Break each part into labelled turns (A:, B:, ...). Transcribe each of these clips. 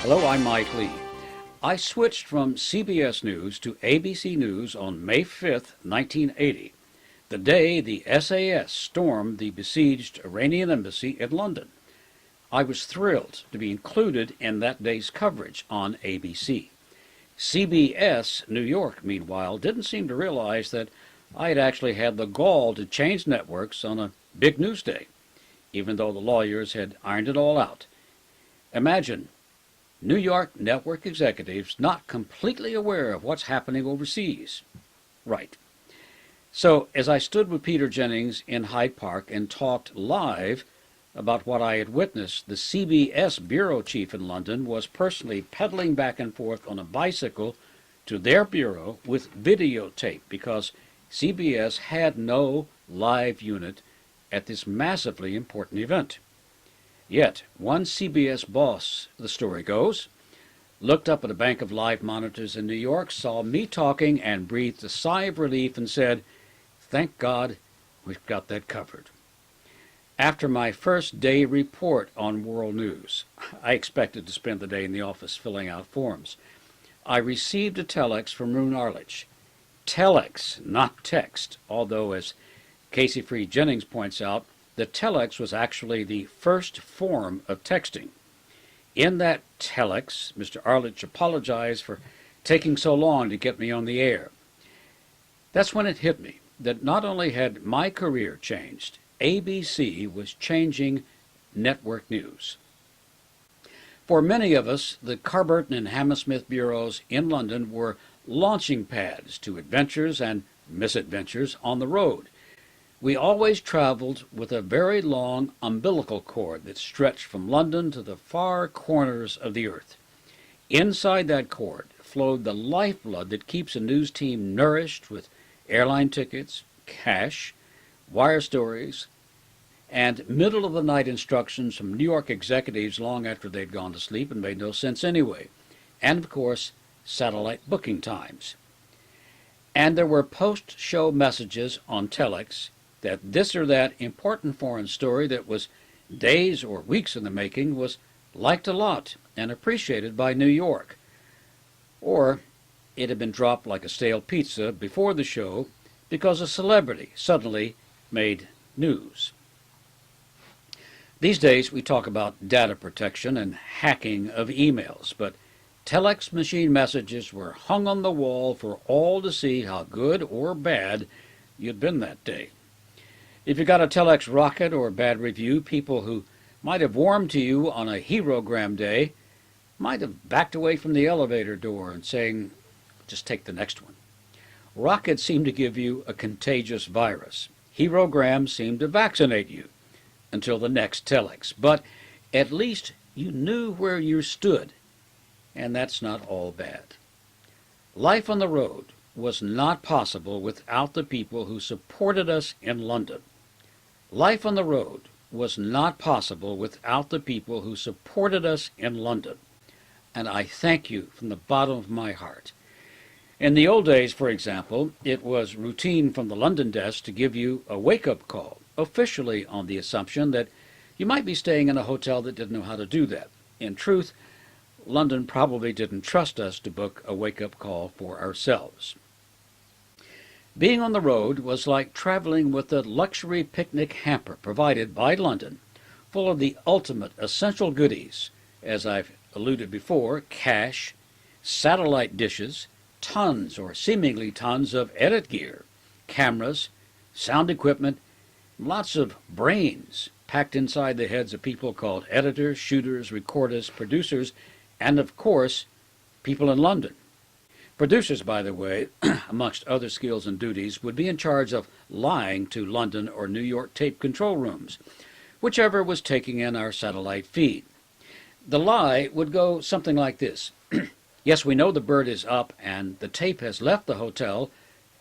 A: Hello, I'm Mike Lee. I switched from CBS News to ABC News on May 5th, 1980, the day the SAS stormed the besieged Iranian embassy in London. I was thrilled to be included in that day's coverage on ABC. CBS New York, meanwhile, didn't seem to realize that I had actually had the gall to change networks on a big news day, even though the lawyers had ironed it all out. Imagine New York network executives not completely aware of what's happening overseas. Right. So as I stood with Peter Jennings in Hyde Park and talked live about what I had witnessed, the CBS bureau chief in London was personally pedaling back and forth on a bicycle to their bureau with videotape because CBS had no live unit at this massively important event. Yet, one CBS boss, the story goes, looked up at a bank of live monitors in New York, saw me talking, and breathed a sigh of relief and said, "Thank God, we've got that covered." After my first day report on world news, I expected to spend the day in the office filling out forms. I received a telex from Roone Arledge. Telex, not text, although, as Casey Freed Jennings points out, the telex was actually the first form of texting. In that telex, Mr. Arledge apologized for taking so long to get me on the air. That's when it hit me that not only had my career changed, ABC was changing network news. For many of us, the Carburton and Hammersmith bureaus in London were launching pads to adventures and misadventures on the road. We always traveled with a very long umbilical cord that stretched from London to the far corners of the earth. Inside that cord flowed the lifeblood that keeps a news team nourished with airline tickets, cash, wire stories, and middle-of-the-night instructions from New York executives long after they'd gone to sleep and made no sense anyway, and, of course, satellite booking times. And there were post-show messages on telex that this or that important foreign story that was days or weeks in the making was liked a lot and appreciated by New York. Or it had been dropped like a stale pizza before the show because a celebrity suddenly made news. These days we talk about data protection and hacking of emails, but telex machine messages were hung on the wall for all to see how good or bad you'd been that day. If you got a telex rocket or a bad review, people who might have warmed to you on a herogram day might have backed away from the elevator door and saying, "Just take the next one." Rockets seemed to give you a contagious virus. Herograms seemed to vaccinate you until the next telex. But at least you knew where you stood, and that's not all bad. Life on the road was not possible without the people who supported us in London. Life on the road was not possible without the people who supported us in London. And I thank you from the bottom of my heart. In the old days, for example, it was routine from the London desk to give you a wake-up call, officially on the assumption that you might be staying in a hotel that didn't know how to do that. In truth, London probably didn't trust us to book a wake-up call for ourselves. Being on the road was like traveling with a luxury picnic hamper provided by London, full of the ultimate essential goodies, as I've alluded before, cash, satellite dishes, tons or seemingly tons of edit gear, cameras, sound equipment, lots of brains packed inside the heads of people called editors, shooters, recorders, producers, and of course, people in London. Producers, by the way, amongst other skills and duties, would be in charge of lying to London or New York tape control rooms, whichever was taking in our satellite feed. The lie would go something like this. "Yes, we know the bird is up and the tape has left the hotel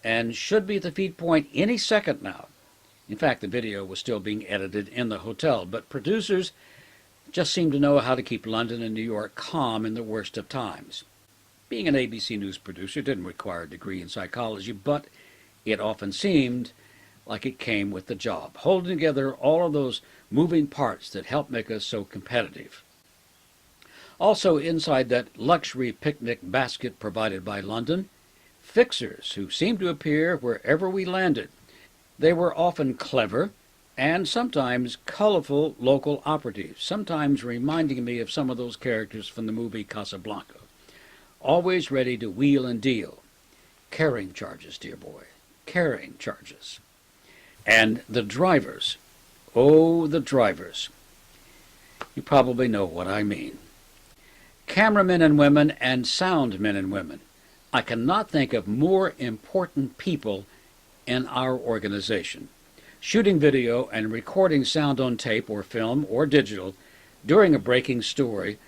A: and should be at the feed point any second now." In fact, the video was still being edited in the hotel, but producers just seemed to know how to keep London and New York calm in the worst of times. Being an ABC News producer didn't require a degree in psychology, but it often seemed like it came with the job, holding together all of those moving parts that help make us so competitive. Also inside that luxury picnic basket provided by London, fixers who seemed to appear wherever we landed. They were often clever and sometimes colorful local operatives, sometimes reminding me of some of those characters from the movie Casablanca. Always ready to wheel and deal. Carrying charges, dear boy, carrying charges. And the drivers, oh, the drivers. You probably know what I mean. Cameramen and women and sound men and women. I cannot think of more important people in our organization. Shooting video and recording sound on tape or film or digital during a breaking story,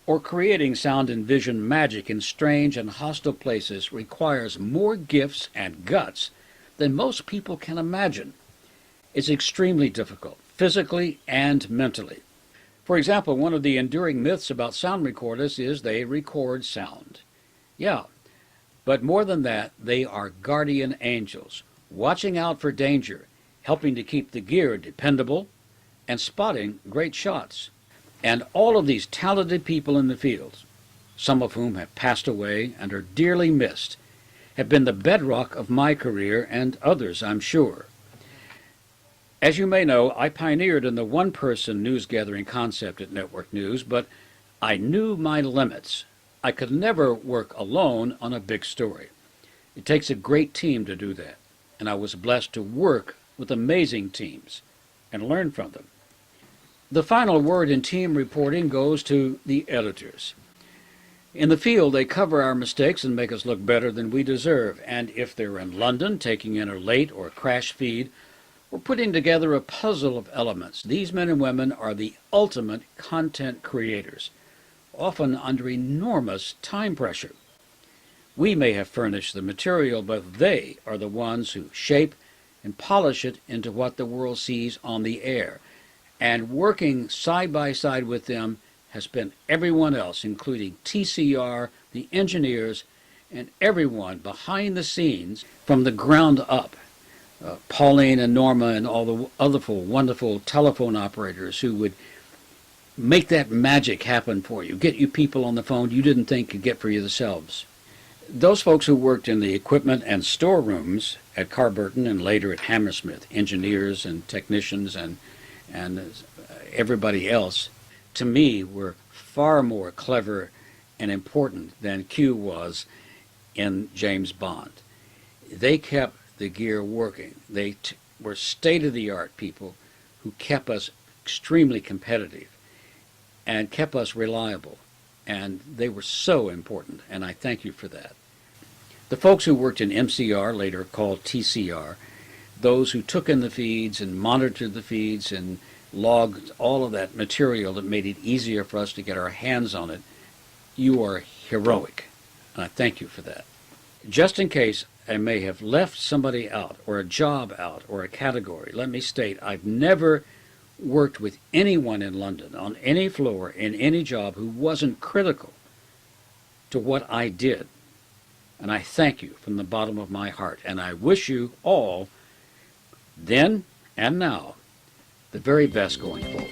A: or creating sound and vision magic in strange and hostile places requires more gifts and guts than most people can imagine. It's extremely difficult, physically and mentally. For example, one of the enduring myths about sound recorders is they record sound. Yeah, but more than that, they are guardian angels, watching out for danger, helping to keep the gear dependable, and spotting great shots. And all of these talented people in the field, some of whom have passed away and are dearly missed, have been the bedrock of my career and others, I'm sure. As you may know, I pioneered in the one-person news-gathering concept at Network News, but I knew my limits. I could never work alone on a big story. It takes a great team to do that, and I was blessed to work with amazing teams and learn from them. The final word in team reporting goes to the editors. In the field, they cover our mistakes and make us look better than we deserve, and if they're in London taking in a late or crash feed, or putting together a puzzle of elements, these men and women are the ultimate content creators, often under enormous time pressure. We may have furnished the material, but they are the ones who shape and polish it into what the world sees on the air. And working side by side with them has been everyone else, including TCR, the engineers, and everyone behind the scenes from the ground up. Pauline and Norma and all the other wonderful telephone operators who would make that magic happen for you, get you people on the phone you didn't think could get for yourselves. Those folks who worked in the equipment and storerooms at Carburton and later at Hammersmith, engineers and technicians and everybody else, to me, were far more clever and important than Q was in James Bond. They kept the gear working. They were state-of-the-art people who kept us extremely competitive and kept us reliable. And they were so important, and I thank you for that. The folks who worked in MCR, later called TCR, those who took in the feeds and monitored the feeds and logged all of that material that made it easier for us to get our hands on it, you are heroic, and I thank you for that. Just in case I may have left somebody out, or a job out, or a category, let me state I've never worked with anyone in London on any floor in any job who wasn't critical to what I did. And I thank you from the bottom of my heart, and I wish you all, then and now, the very best going forward.